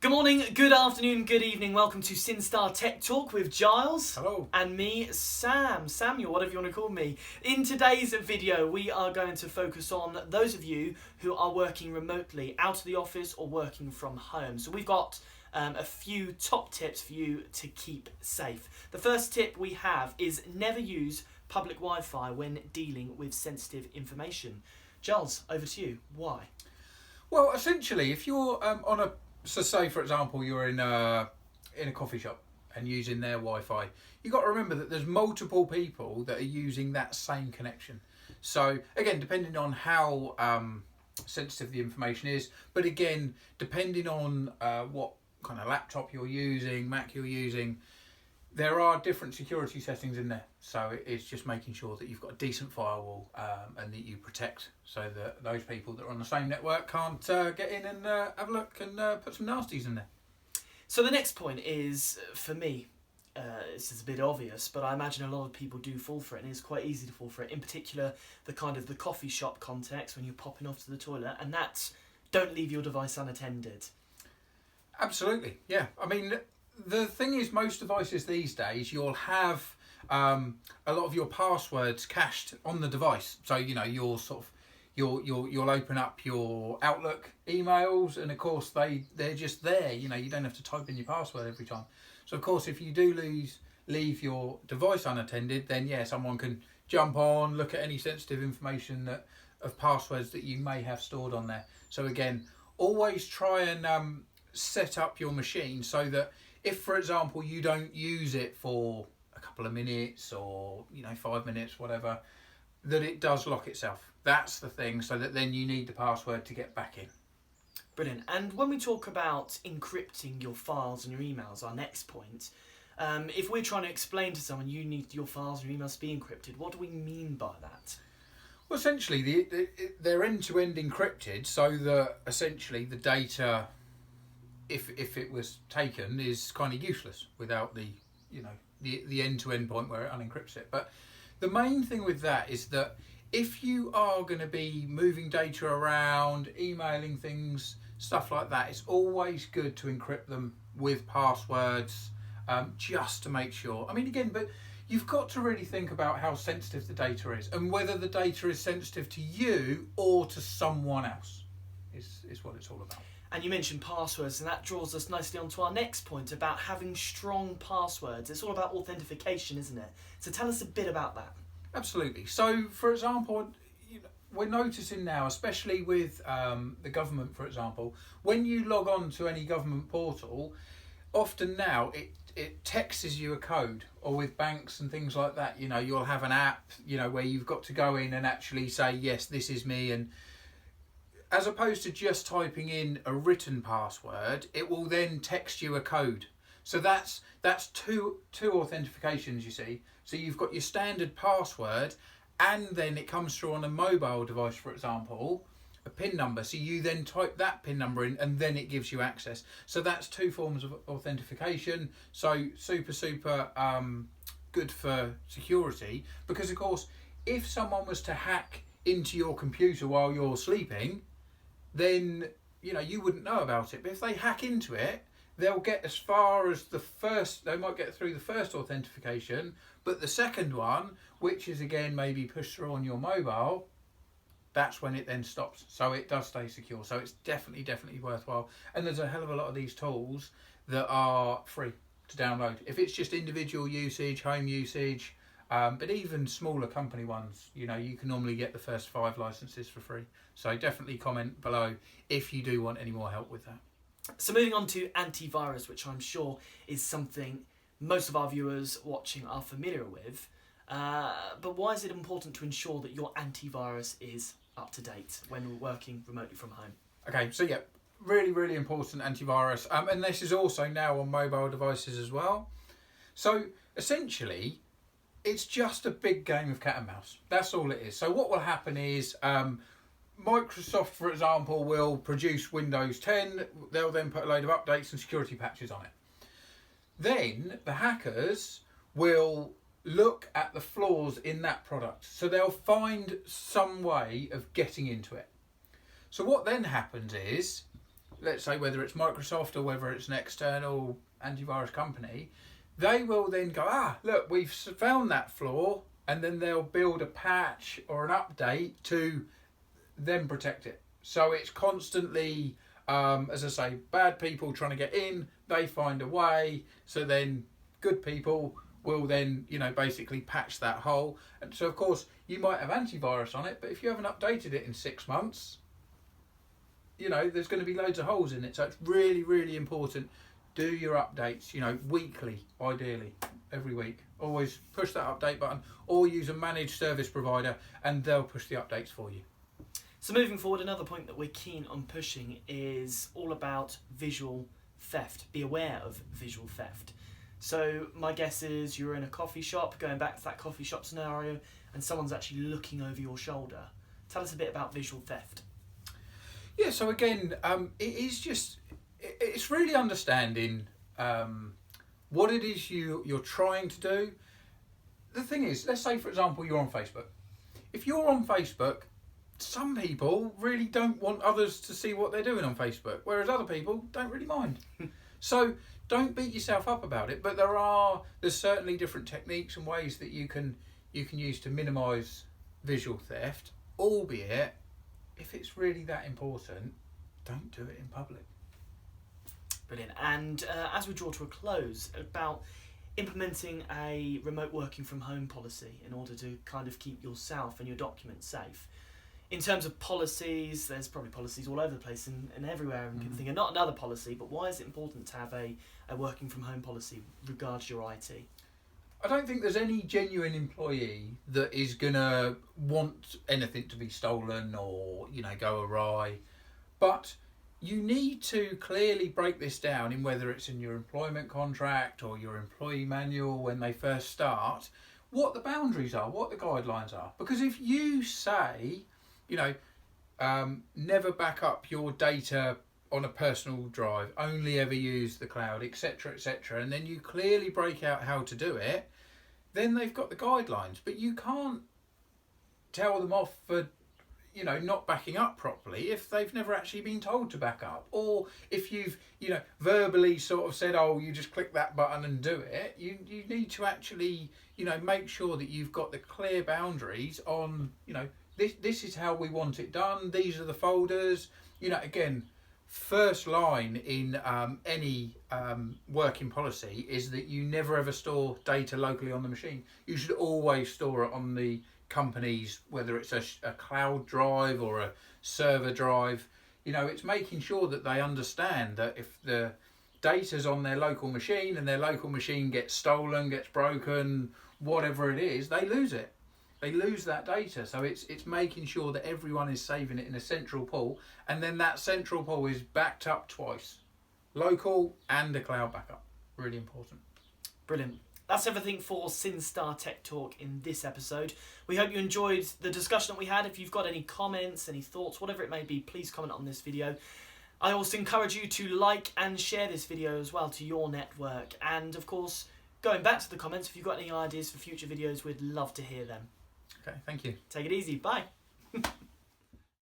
Good morning, good afternoon, good evening. Welcome to Syn Star Tech Talk with Giles. Hello. And me, Samuel, whatever you want to call me. In today's video, we are going to focus on those of you who are working remotely, out of the office or working from home. So we've got a few top tips for you to keep safe. The first tip we have is never use public Wi-Fi when dealing with sensitive information. Giles, over to you. Why? Well, essentially, if you're so say for example you're in a coffee shop and using their Wi-Fi, you've got to remember that there's multiple people that are using that same connection. So again, depending on how sensitive the information is, but again, depending on what kind of laptop you're using, Mac you're using, there are different security settings in there. So it's just making sure that you've got a decent firewall and that you protect so that those people that are on the same network can't get in and have a look and put some nasties in there. So the next point is, for me, this is a bit obvious, but I imagine a lot of people do fall for it, and it's quite easy to fall for it. In particular, the coffee shop context when you're popping off to the toilet, and that's don't leave your device unattended. Absolutely, yeah. I mean, the thing is, most devices these days, you'll have a lot of your passwords cached on the device. So you'll open up your Outlook emails, and of course they're just there. You don't have to type in your password every time. So of course, if you do leave your device unattended, then yeah, someone can jump on, look at any sensitive information of passwords that you may have stored on there. So again, always try and set up your machine so that if, for example, you don't use it for a couple of minutes or 5 minutes, whatever, that it does lock itself. That's the thing, so that then you need the password to get back in. Brilliant. And when we talk about encrypting your files and your emails, our next point, if we're trying to explain to someone you need your files and your emails to be encrypted, what do we mean by that? Well, essentially, they're end-to-end encrypted, so that essentially the data, if it was taken, is kind of useless without the end-to-end point where it unencrypts it. But the main thing with that is that if you are going to be moving data around, emailing things, stuff like that, it's always good to encrypt them with passwords, just to make sure. I mean, again, but you've got to really think about how sensitive the data is and whether the data is sensitive to you or to someone else is what it's all about. And you mentioned passwords, and that draws us nicely onto our next point about having strong passwords. It's all about authentication, isn't it? So tell us a bit about that. Absolutely. So, for example, we're noticing now, especially with the government, for example, when you log on to any government portal, often now it texts you a code, or with banks and things like that, you'll have an app, where you've got to go in and actually say, yes, this is me, and as opposed to just typing in a written password, it will then text you a code. So that's two authentications, you see. So you've got your standard password, and then it comes through on a mobile device, for example, a PIN number. So you then type that PIN number in, and then it gives you access. So that's two forms of authentication. So super good for security, because of course, if someone was to hack into your computer while you're sleeping, then you wouldn't know about it. But if they hack into it, they'll get as far as they might get through the first authentication, but the second one, which is again maybe pushed through on your mobile, that's when it then stops. So it does stay secure. So it's definitely worthwhile. And there's a hell of a lot of these tools that are free to download. If it's just individual usage, home usage, but even smaller company ones, you can normally get the first 5 licenses for free. So definitely comment below if you do want any more help with that. So moving on to antivirus, which I'm sure is something most of our viewers watching are familiar with. But why is it important to ensure that your antivirus is up to date when working remotely from home? Okay, so yeah, really important antivirus. And this is also now on mobile devices as well. So essentially, it's just a big game of cat and mouse. That's all it is. So what will happen is Microsoft, for example, will produce Windows 10. They'll then put a load of updates and security patches on it. Then the hackers will look at the flaws in that product. So they'll find some way of getting into it. So what then happens is let's say whether it's Microsoft or whether it's an external antivirus company, they will then go, look, we've found that flaw, and then they'll build a patch or an update to then protect it. So it's constantly, as I say, bad people trying to get in, they find a way, so then good people will then, basically patch that hole. And so, of course, you might have antivirus on it, but if you haven't updated it in 6 months, there's going to be loads of holes in it. So it's really, really important. Do your updates, weekly, ideally, every week. Always push that update button, or use a managed service provider, and they'll push the updates for you. So moving forward, another point that we're keen on pushing is all about visual theft. Be aware of visual theft. So my guess is you're in a coffee shop, going back to that coffee shop scenario, and someone's actually looking over your shoulder. Tell us a bit about visual theft. Yeah, so again, it's really understanding what it is you're trying to do. The thing is, let's say, for example, you're on Facebook. If you're on Facebook, some people really don't want others to see what they're doing on Facebook, whereas other people don't really mind. So don't beat yourself up about it, but there's certainly different techniques and ways that you can use to minimise visual theft, albeit if it's really that important, don't do it in public. Brilliant. And as we draw to a close, about implementing a remote working from home policy in order to kind of keep yourself and your documents safe. In terms of policies, there's probably policies all over the place and everywhere, and can think of not another policy, but why is it important to have a working from home policy regards your IT? I don't think there's any genuine employee that is going to want anything to be stolen or, go awry. But you need to clearly break this down in whether it's in your employment contract or your employee manual when they first start, what the boundaries are, what the guidelines are. Because if you say, never back up your data on a personal drive, only ever use the cloud, etc., and then you clearly break out how to do it, then they've got the guidelines. But you can't tell them off for, not backing up properly if they've never actually been told to back up. Or if you've, verbally sort of said, you just click that button and do it, you need to actually, make sure that you've got the clear boundaries on, this is how we want it done, these are the folders. Again, first line in any working policy is that you never ever store data locally on the machine. You should always store it on the company's, whether it's a cloud drive or a server drive. It's making sure that they understand that if the data's on their local machine and their local machine gets stolen, gets broken, whatever it is, they lose it. They lose that data. So it's making sure that everyone is saving it in a central pool, and then that central pool is backed up twice, local and a cloud backup. Really important. Brilliant. That's everything for Syn Star Tech Talk in this episode. We hope you enjoyed the discussion that we had. If you've got any comments, any thoughts, whatever it may be, please comment on this video. I also encourage you to like and share this video as well to your network. And of course, going back to the comments, if you've got any ideas for future videos, we'd love to hear them. Okay, thank you. Take it easy. Bye.